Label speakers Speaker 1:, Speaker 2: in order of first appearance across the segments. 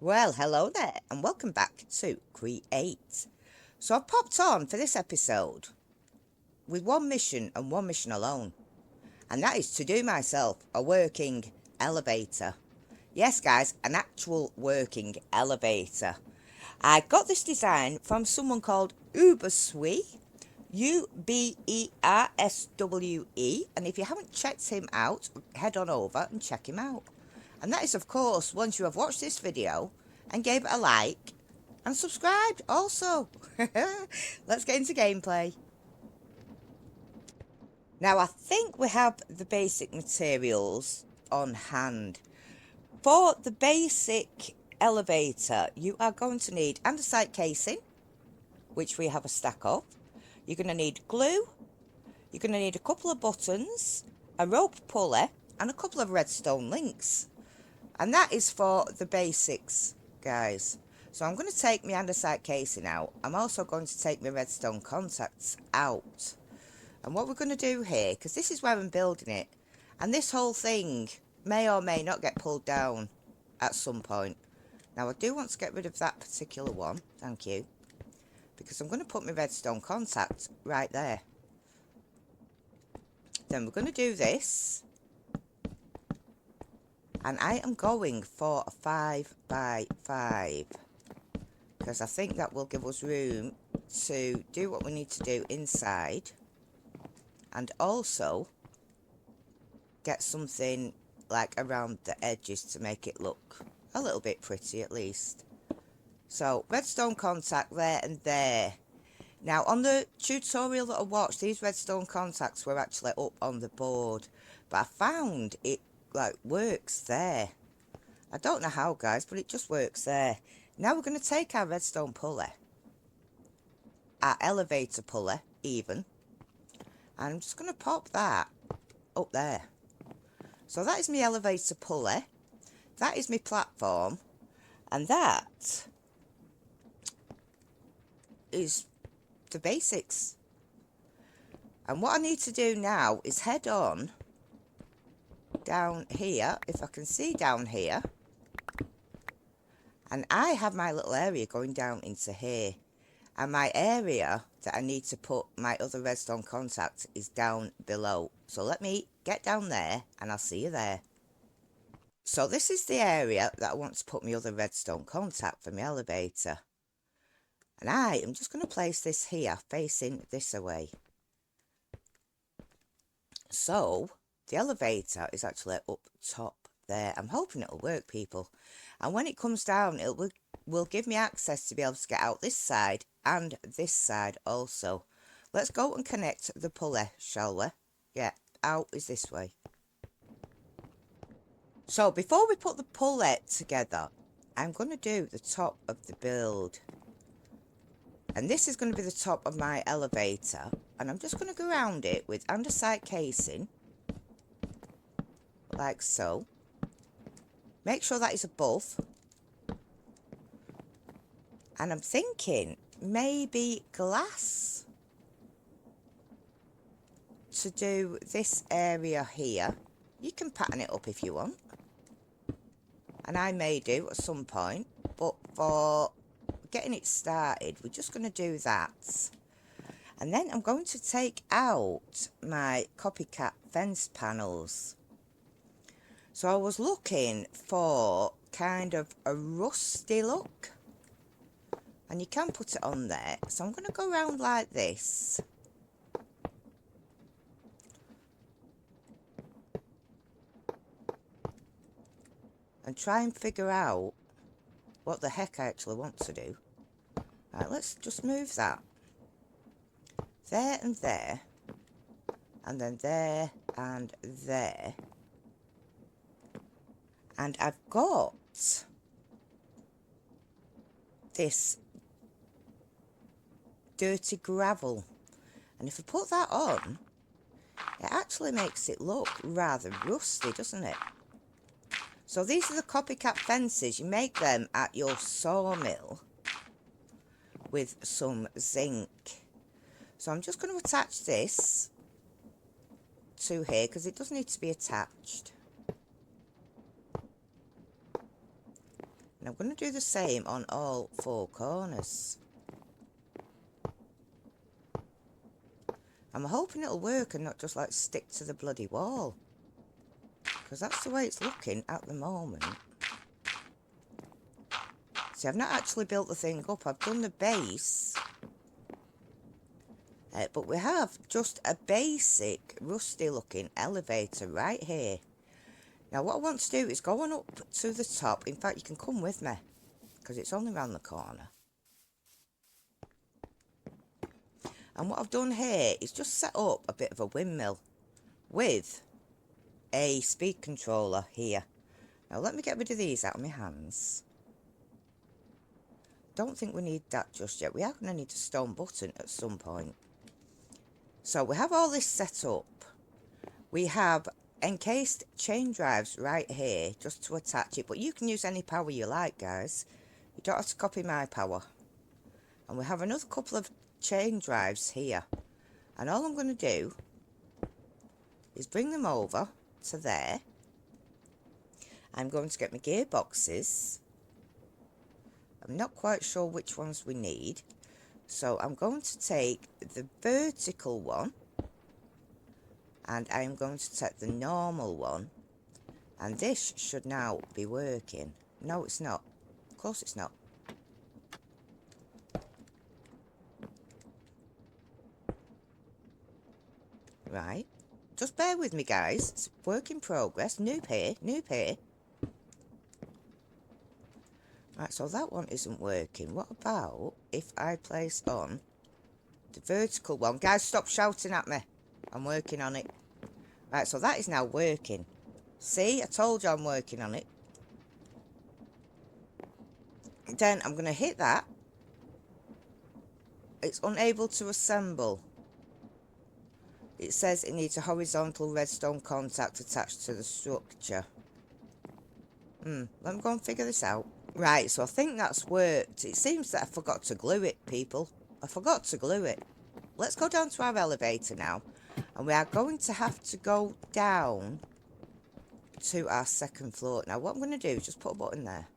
Speaker 1: Well, hello there, and welcome back to Create. So I've popped on for this episode with one mission and one mission alone, and that is to do myself a working elevator. Yes, guys, an actual working elevator. I got this design from someone called Uberswe, Uberswe, and if you haven't checked him out, head on over and check him out. And that is, of course, once you have watched this video and gave it a like and subscribed also. Let's get into gameplay. Now, I think we have the basic materials on hand. For the basic elevator, you are going to need andesite casing, which we have a stack of. You're going to need glue. You're going to need a couple of buttons, a rope pulley, and a couple of redstone links. And that is for the basics, guys. So I'm going to take my andesite casing out. I'm also going to take my redstone contacts out. And what we're going to do here, because this is where I'm building it, and this whole thing may or may not get pulled down at some point. Now I do want to get rid of that particular one, thank you, because I'm going to put my redstone contact right there. Then we're going to do this. And I am going for a 5 by 5 because I think that will give us room to do what we need to do inside and also get something like around the edges to make it look a little bit pretty at least. So redstone contact there and there. Now on the tutorial that I watched, these redstone contacts were actually up on the board, but I found it like works there. I don't know how, guys, but it just works there. Now we're going to take our redstone pulley, our elevator pulley even, and I'm just going to pop that up there. So that is my elevator pulley, that is my platform, and that is the basics. And what I need to do now is head on down here, if I can see down here, and I have my little area going down into here, and my area that I need to put my other redstone contact is down below. So let me get down there and I'll see you there. So this is the area that I want to put my other redstone contact for my elevator, and I am just going to place this here facing this away. So the elevator is actually up top there. I'm hoping it'll work, people. And when it comes down, it will give me access to be able to get out this side and this side also. Let's go and connect the pulley, shall we? Yeah, out is this way. So before we put the pulley together, I'm going to do the top of the build. And this is going to be the top of my elevator. And I'm just going to go around it with andesite casing, like so. Make sure that is above. And I'm thinking maybe glass to do this area here. You can pattern it up if you want, and I may do at some point, but for getting it started we're just going to do that. And then I'm going to take out my copycat fence panels. So I was looking for kind of a rusty look, and you can put it on there. So I'm going to go around like this. And try and figure out what the heck I actually want to do. Right, let's just move that. There and there. And then there and there. And I've got this dirty gravel. And if I put that on, it actually makes it look rather rusty, doesn't it? So these are the copycat fences. You make them at your sawmill with some zinc. So I'm just going to attach this to here because it does need to be attached. And I'm going to do the same on all 4 corners. I'm hoping it'll work and not just like stick to the bloody wall, because that's the way it's looking at the moment. See, I've not actually built the thing up. I've done the base, but we have just a basic rusty looking elevator right here. Now what I want to do is go on up to the top. In fact, you can come with me because it's only around the corner. And what I've done here is just set up a bit of a windmill with a speed controller here. Now let me get rid of these out of my hands. Don't think we need that just yet. We are going to need a stone button at some point. So we have all this set up. We have encased chain drives right here just to attach it, but you can use any power you like, guys. You don't have to copy my power. And we have another couple of chain drives here, and all I'm going to do is bring them over to there. I'm going to get my gearboxes. I'm not quite sure which ones we need, so I'm going to take the vertical one and I'm going to take the normal one, and this should now be working. No, it's not. Of course it's not. Right, just bear with me, guys. It's work in progress. Noob here, noob here. Right, so that one isn't working. What about if I place on the vertical one? Guys, stop shouting at me. I'm working on it. Right, so that is now working. See, I told you I'm working on it. Then I'm going to hit that. It's unable to assemble. It says it needs a horizontal redstone contact attached to the structure. Let me go and figure this out. Right, so I think that's worked. It seems that I forgot to glue it, people. I forgot to glue it. Let's go down to our elevator now. And we are going to have to go down to our second floor. Now, what I'm going to do is just put a button there.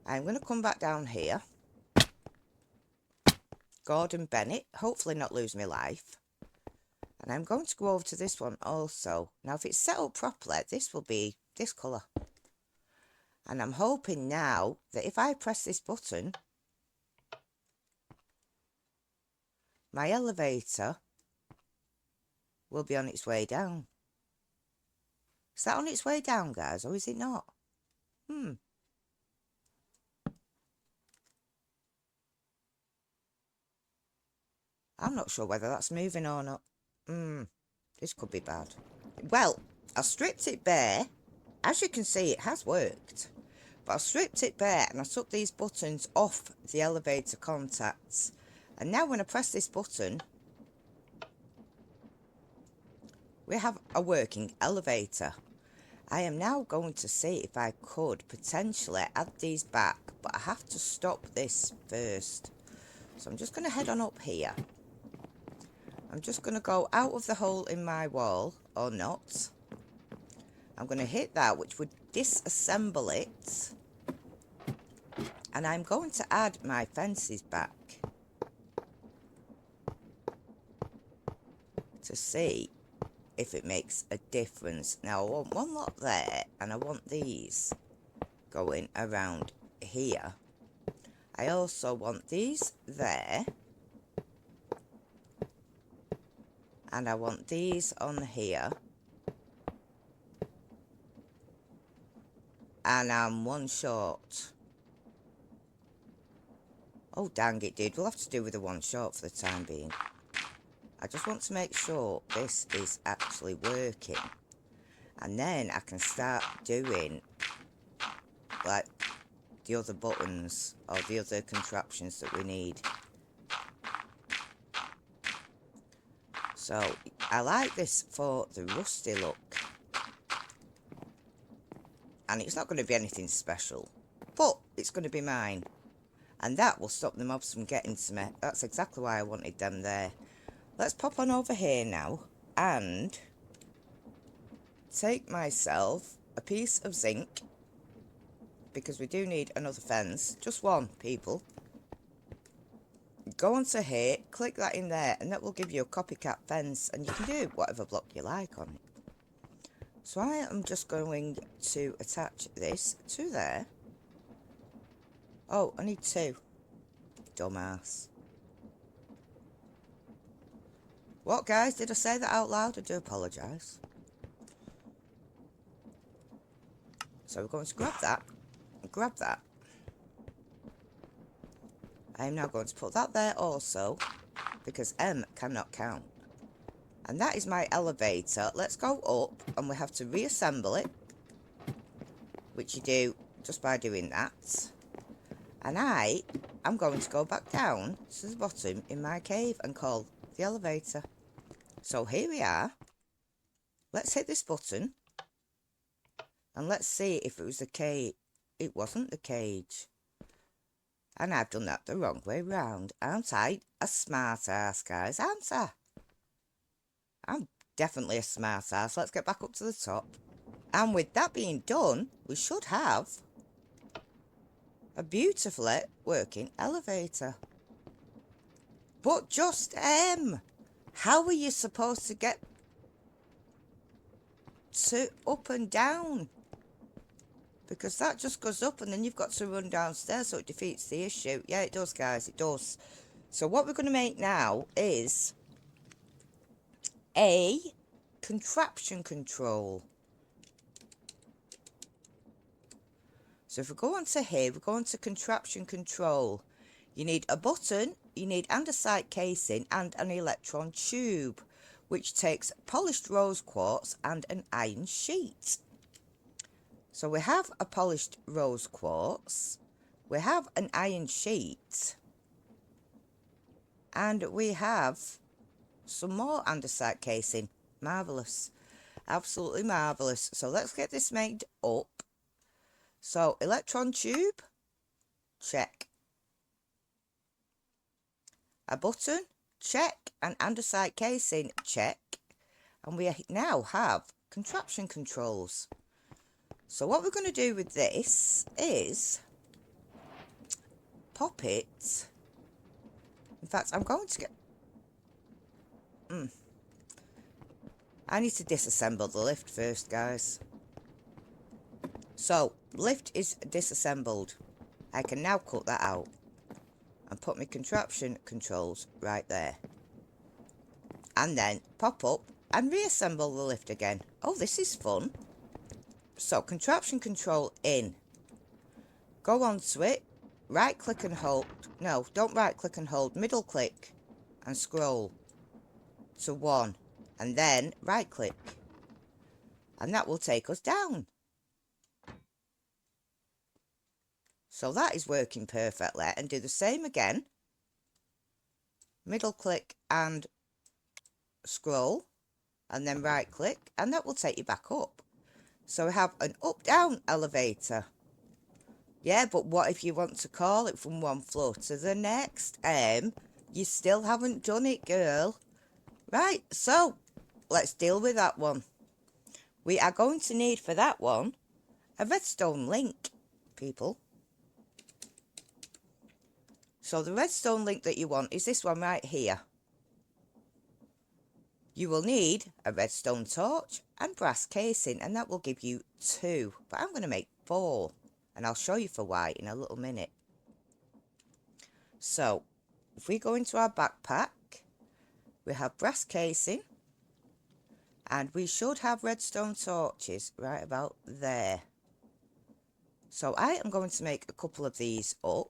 Speaker 1: I'm going to come back down here. Gordon Bennett. Hopefully not lose my life. And I'm going to go over to this one also. Now, if it's set up properly, this will be this colour. And I'm hoping now that if I press this button, my elevator will be on its way down. Is that on its way down, guys, or is it not? I'm not sure whether that's moving or not. This could be bad. Well, I stripped it bare. As you can see, it has worked. But I stripped it bare and I took these buttons off the elevator contacts. And now when I press this button, we have a working elevator. I am now going to see if I could potentially add these back, but I have to stop this first. So I'm just going to head on up here. I'm just going to go out of the hole in my wall, or not. I'm going to hit that, which would disassemble it. And I'm going to add my fences back to see if it makes a difference. Now, I want one lot there, and I want these going around here. I also want these there. And I want these on here. And I'm one short. Oh, dang it, dude. We'll have to do with the one short for the time being. I just want to make sure this is actually working. And then I can start doing, like, the other buttons or the other contraptions that we need. So, I like this for the rusty look. And it's not going to be anything special. But it's going to be mine. And that will stop the mobs from getting to me. That's exactly why I wanted them there. Let's pop on over here now. And take myself a piece of zinc. because we do need another fence. Just one, people. Go onto here, click that in there, and that will give you a copycat fence, and you can do whatever block you like on it. So I am just going to attach this to there. Oh, I need two. Dumbass. What, guys? Did I say that out loud? I do apologise. So we're going to grab that. Grab that. I am now going to put that there also, because M cannot count. And that is my elevator. Let's go up, and we have to reassemble it, which you do just by doing that. And I am going to go back down to the bottom in my cave and call the elevator. So here we are. Let's hit this button, and let's see if it was the cage. It wasn't the cage. And I've done that the wrong way round. Aren't I a smart ass, guys? Aren't I? I'm definitely a smart ass. Let's get back up to the top. And with that being done, we should have a beautifully working elevator. But JustEm, how are you supposed to get to up and down? Because that just goes up and then you've got to run downstairs, so it defeats the issue. Yeah, it does, guys, it does. So what we're going to make now is a contraption control. So if we go onto here, we go onto contraption control. You need a button, you need andesite casing and an electron tube, which takes polished rose quartz and an iron sheet. So we have a polished rose quartz, we have an iron sheet, and we have some more andesite casing. Marvellous. Absolutely marvellous. So let's get this made up. So electron tube, check. A button, check. An andesite casing, check. And we now have contraption controls. So what we're going to do with this is pop it. In fact, I'm going to get... I need to disassemble the lift first, guys. So, lift is disassembled. I can now cut that out and put my contraption controls right there. And then pop up and reassemble the lift again. Oh, this is fun. So, contraption control in. Go onto it. Right click and hold. No, don't right click and hold. Middle click and scroll to 1. And then right click. And that will take us down. So that is working perfectly. And do the same again. Middle click and scroll. And then right click. And that will take you back up. So we have an up-down elevator. Yeah, but what if you want to call it from one floor to the next? You still haven't done it, girl. Right, so let's deal with that one. We are going to need for that one a redstone link, people. So the redstone link that you want is this one right here. You will need a redstone torch and brass casing, and that will give you 2. But I'm going to make 4, and I'll show you for why in a little minute. So, if we go into our backpack, we have brass casing, and we should have redstone torches right about there. So I am going to make a couple of these up.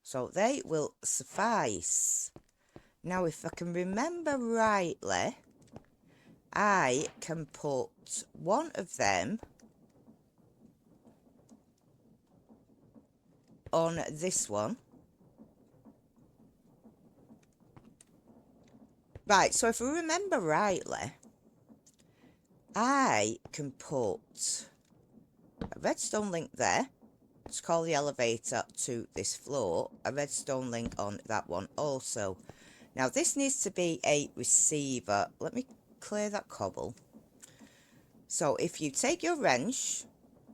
Speaker 1: So they will suffice. Now, if I can remember rightly, I can put one of them on this one. Right, so if I remember rightly, I can put a redstone link there. Let's call the elevator to this floor. A redstone link on that one also. Now, this needs to be a receiver. Let me clear that cobble. So if you take your wrench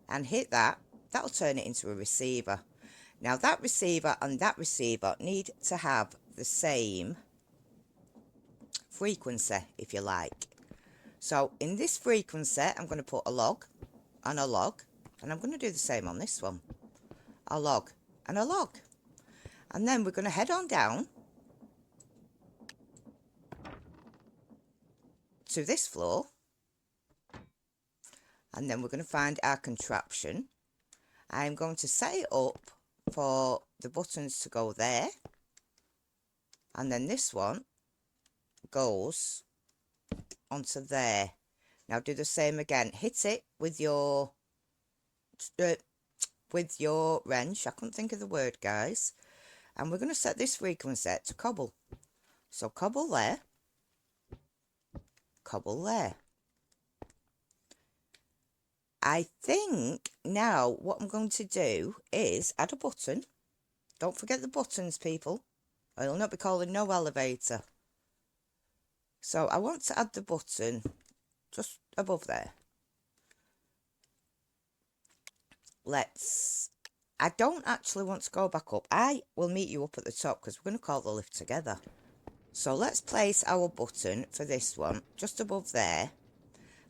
Speaker 1: and hit that, that'll turn it into a receiver. Now that receiver and that receiver need to have the same frequency, if you like. So in this frequency, I'm going to put a log and a log, and I'm going to do the same on this one. A log and a log. And then we're going to head on down to this floor, and then we're going to find our contraption. I'm going to set it up for the buttons to go there, and then this one goes onto there. Now do the same again. Hit it with your wrench. I couldn't think of the word, guys. And we're going to set this frequency to cobble. So cobble there, cobble there. I think now what I'm going to do is add a button. Don't forget the buttons, people. I'll not be calling no elevator. So I want to add the button just above there. I don't actually want to go back up. I will meet you up at the top because we're going to call the lift together. So let's place our button for this one just above there.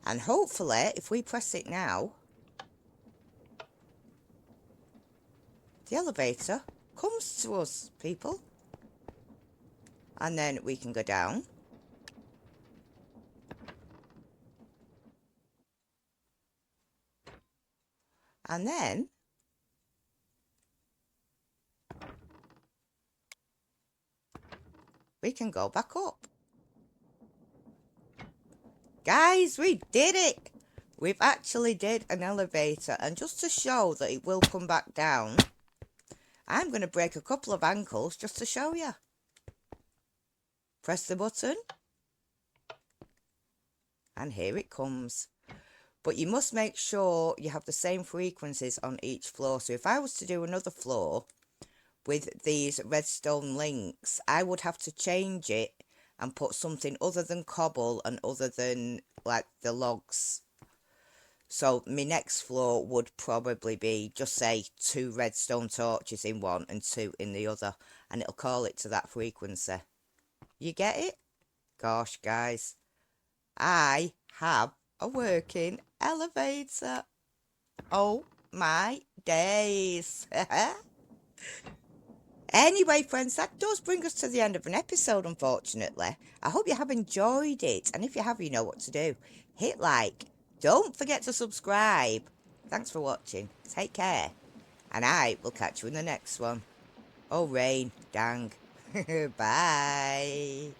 Speaker 1: And hopefully, if we press it now, the elevator comes to us, people. And then we can go down. And then we can go back up. Guys, we did it! We've actually did an elevator, and just to show that it will come back down, I'm going to break a couple of ankles just to show you. Press the button, and here it comes. But you must make sure you have the same frequencies on each floor. So if I was to do another floor with these redstone links, I would have to change it and put something other than cobble and other than like the logs. So my next floor would probably be, just say, 2 redstone torches in one and 2 in the other, and it'll call it to that frequency. You get it? Gosh, guys, I have a working elevator. Oh my days. Anyway, friends, that does bring us to the end of an episode, unfortunately. I hope you have enjoyed it, and if you have, you know what to do. Hit like. Don't forget to subscribe. Thanks for watching. Take care, and I will catch you in the next one. Oh, rain. Dang. Bye.